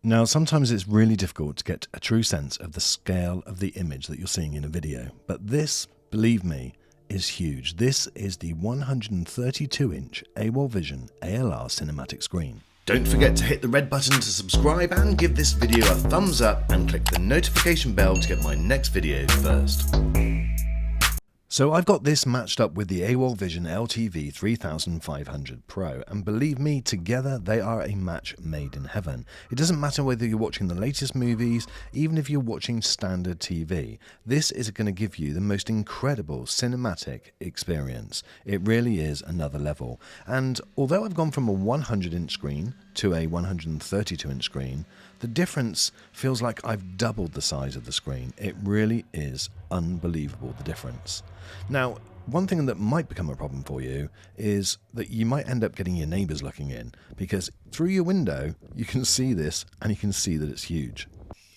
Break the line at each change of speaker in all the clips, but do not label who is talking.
Now, sometimes it's really difficult to get a true sense of the scale of the image that you're seeing in a video, but this, believe me, is huge. This is the 132-inch AWOL Vision ALR cinematic screen. Don't forget to hit the red button to subscribe and give this video a thumbs up and click the notification bell to get my next video first. So I've got this matched up with the AWOL Vision LTV-3500 Pro, and believe me, together they are a match made in heaven. It doesn't matter whether you're watching the latest movies, even if you're watching standard TV, this is going to give you the most incredible cinematic experience. It really is another level. And although I've gone from a 100-inch screen to a 132-inch screen, the difference feels like I've doubled the size of the screen. It really is unbelievable, the difference. Now, one thing that might become a problem for you is that you might end up getting your neighbors looking in, because through your window you can see this and you can see that it's huge.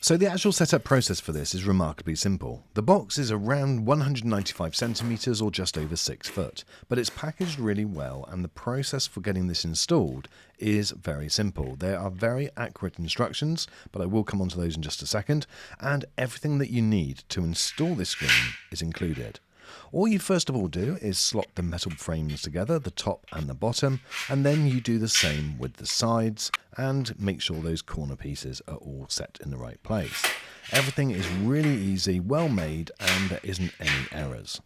So the actual setup process for this is remarkably simple. The box is around 195 centimeters or just over 6 foot, but it's packaged really well, and the process for getting this installed is very simple. There are very accurate instructions, but I will come on to those in just a second, and everything that you need to install this screen is included. All you first of all do is slot the metal frames together, the top and the bottom, and then you do the same with the sides and make sure those corner pieces are all set in the right place. Everything is really easy, well made, and there isn't any errors.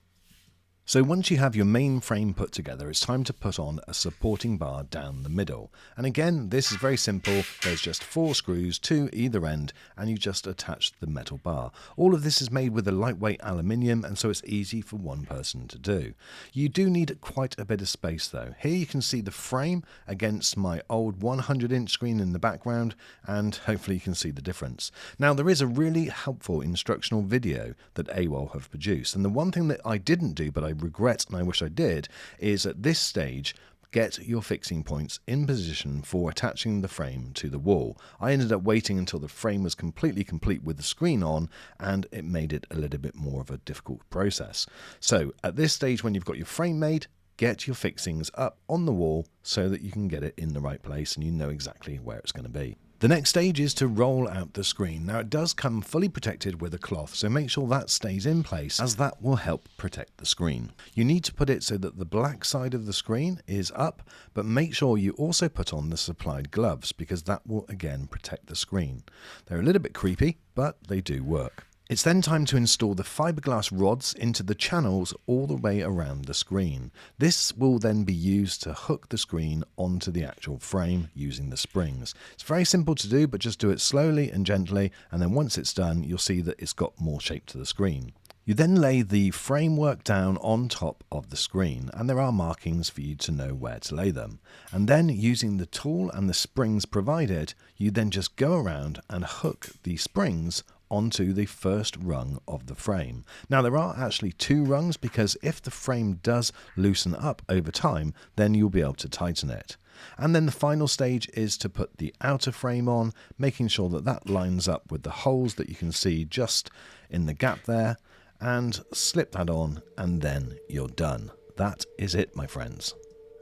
So once you have your main frame put together, it's time to put on a supporting bar down the middle. And again, this is very simple. There's just 4 screws to either end, and you just attach the metal bar. All of this is made with a lightweight aluminium, and so it's easy for one person to do. You do need quite a bit of space though. Here you can see the frame against my old 100-inch screen in the background, and hopefully you can see the difference. Now, there is a really helpful instructional video that AWOL have produced, and the one thing that I didn't do, but I regret and I wish I did, is at this stage get your fixing points in position for attaching the frame to the wall. I ended up waiting until the frame was completely complete with the screen on, and it made it a little bit more of a difficult process. So at this stage, when you've got your frame made, get your fixings up on the wall so that you can get it in the right place and you know exactly where it's going to be. The next stage is to roll out the screen. Now, it does come fully protected with a cloth, so make sure that stays in place, as that will help protect the screen. You need to put it so that the black side of the screen is up, but make sure you also put on the supplied gloves, because that will again protect the screen. They're a little bit creepy, but they do work. It's then time to install the fiberglass rods into the channels all the way around the screen. This will then be used to hook the screen onto the actual frame using the springs. It's very simple to do, but just do it slowly and gently, and then once it's done, you'll see that it's got more shape to the screen. You then lay the framework down on top of the screen, and there are markings for you to know where to lay them. And then, using the tool and the springs provided, you then just go around and hook the springs onto the first rung of the frame. Now, there are actually 2 rungs, because if the frame does loosen up over time, then you'll be able to tighten it. And then the final stage is to put the outer frame on, making sure that that lines up with the holes that you can see just in the gap there, and slip that on, and then you're done. That is it, my friends.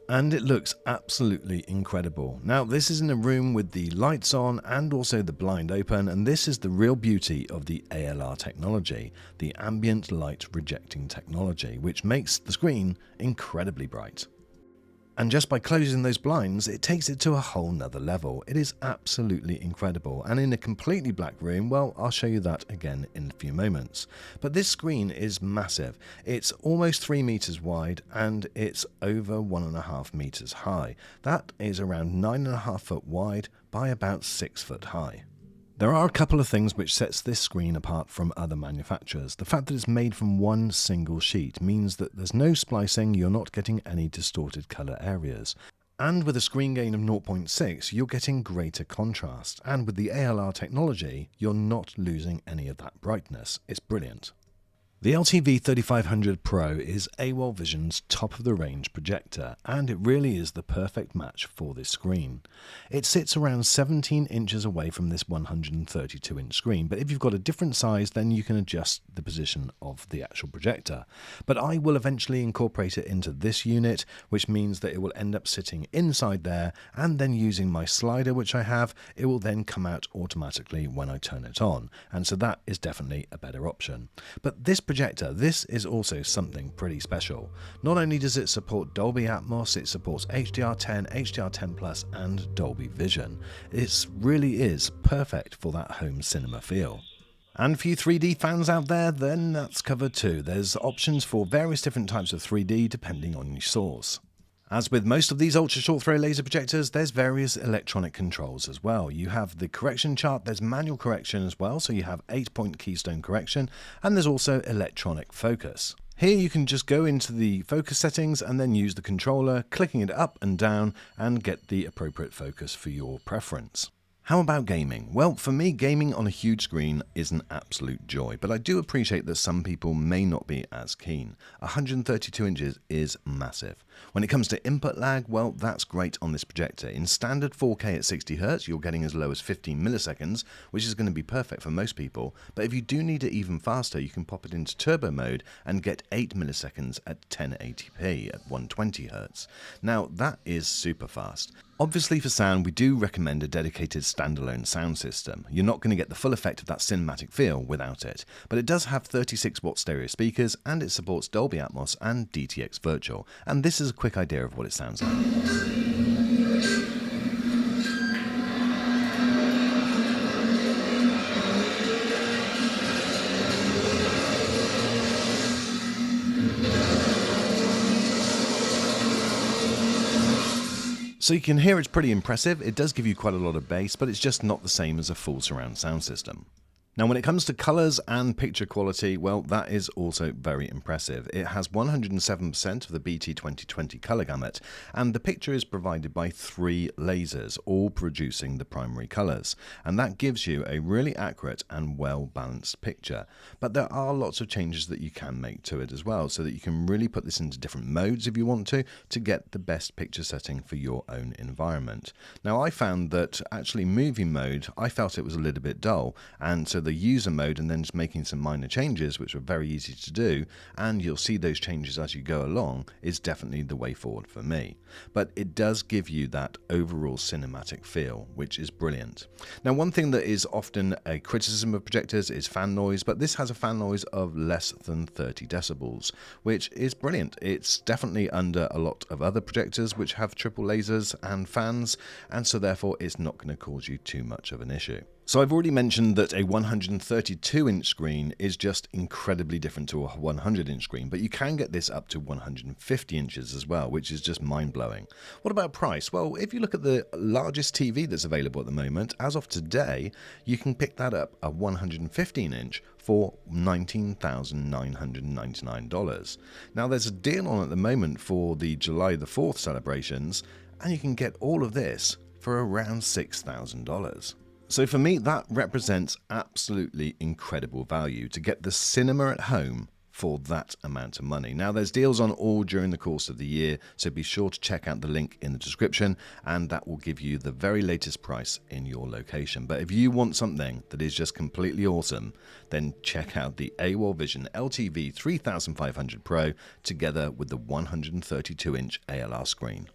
And it looks absolutely incredible. Now, this is in a room with the lights on and also the blind open, and this is the real beauty of the ALR technology, the ambient light rejecting technology, which makes the screen incredibly bright. And just by closing those blinds, it takes it to a whole nother level. It is absolutely incredible. And in a completely black room, well, I'll show you that again in a few moments. But this screen is massive. It's almost 3 meters wide, and it's over 1.5 meters high. That is around 9.5 foot wide by about 6 foot high. There are a couple of things which sets this screen apart from other manufacturers. The fact that it's made from one single sheet means that there's no splicing, you're not getting any distorted colour areas. And with a screen gain of 0.6, you're getting greater contrast. And with the ALR technology, you're not losing any of that brightness. It's brilliant. The LTV-3500 Pro is AWOL Vision's top-of-the-range projector, and it really is the perfect match for this screen. It sits around 17 inches away from this 132-inch screen, but if you've got a different size, then you can adjust the position of the actual projector. But I will eventually incorporate it into this unit, which means that it will end up sitting inside there, and then using my slider, which I have, it will then come out automatically when I turn it on, and so that is definitely a better option. But this projector, this is also something pretty special. Not only does it support Dolby Atmos, it supports HDR10, HDR10+, and Dolby Vision. It really is perfect for that home cinema feel. And for you 3D fans out there, then that's covered too. There's options for various different types of 3D depending on your source. As with most of these ultra short throw laser projectors, there's various electronic controls as well. You have the correction chart, there's manual correction as well, so you have 8-point keystone correction, and there's also electronic focus. Here you can just go into the focus settings and then use the controller, clicking it up and down, and get the appropriate focus for your preference. How about gaming? Well, for me, gaming on a huge screen is an absolute joy, but I do appreciate that some people may not be as keen. 132 inches is massive. When it comes to input lag, well, that's great on this projector. In standard 4K at 60Hz, you're getting as low as 15 milliseconds, which is going to be perfect for most people, but if you do need it even faster, you can pop it into turbo mode and get 8 milliseconds at 1080p at 120Hz. Now, that is super fast. Obviously for sound, we do recommend a dedicated standalone sound system. You're not going to get the full effect of that cinematic feel without it, but it does have 36-watt stereo speakers and it supports Dolby Atmos and DTX Virtual, and this is a quick idea of what it sounds like. So you can hear it's pretty impressive. It does give you quite a lot of bass, but it's just not the same as a full surround sound system. Now when it comes to colours and picture quality, well, that is also very impressive. It has 107% of the BT 2020 colour gamut, and the picture is provided by 3 lasers, all producing the primary colours, and that gives you a really accurate and well-balanced picture. But there are lots of changes that you can make to it as well, so that you can really put this into different modes if you want to get the best picture setting for your own environment. Now I found that actually movie mode, I felt it was a little bit dull, and so the user mode and then just making some minor changes, which were very easy to do, and you'll see those changes as you go along, is definitely the way forward for me. But it does give you that overall cinematic feel, which is brilliant. Now one thing that is often a criticism of projectors is fan noise, but this has a fan noise of less than 30 decibels, which is brilliant. It's definitely under a lot of other projectors which have triple lasers and fans, and so therefore it's not going to cause you too much of an issue. So I've already mentioned that a 132-inch screen is just incredibly different to a 100-inch screen, but you can get this up to 150 inches as well, which is just mind-blowing. What about price? Well, if you look at the largest TV that's available at the moment, as of today, you can pick that up, a 115-inch, for $19,999. Now there's a deal on at the moment for the July the 4th celebrations, and you can get all of this for around $6,000. So for me, that represents absolutely incredible value to get the cinema at home for that amount of money. Now there's deals on all during the course of the year, so be sure to check out the link in the description, and that will give you the very latest price in your location. But if you want something that is just completely awesome, then check out the AWOL Vision LTV-3500 Pro together with the 132-inch ALR screen.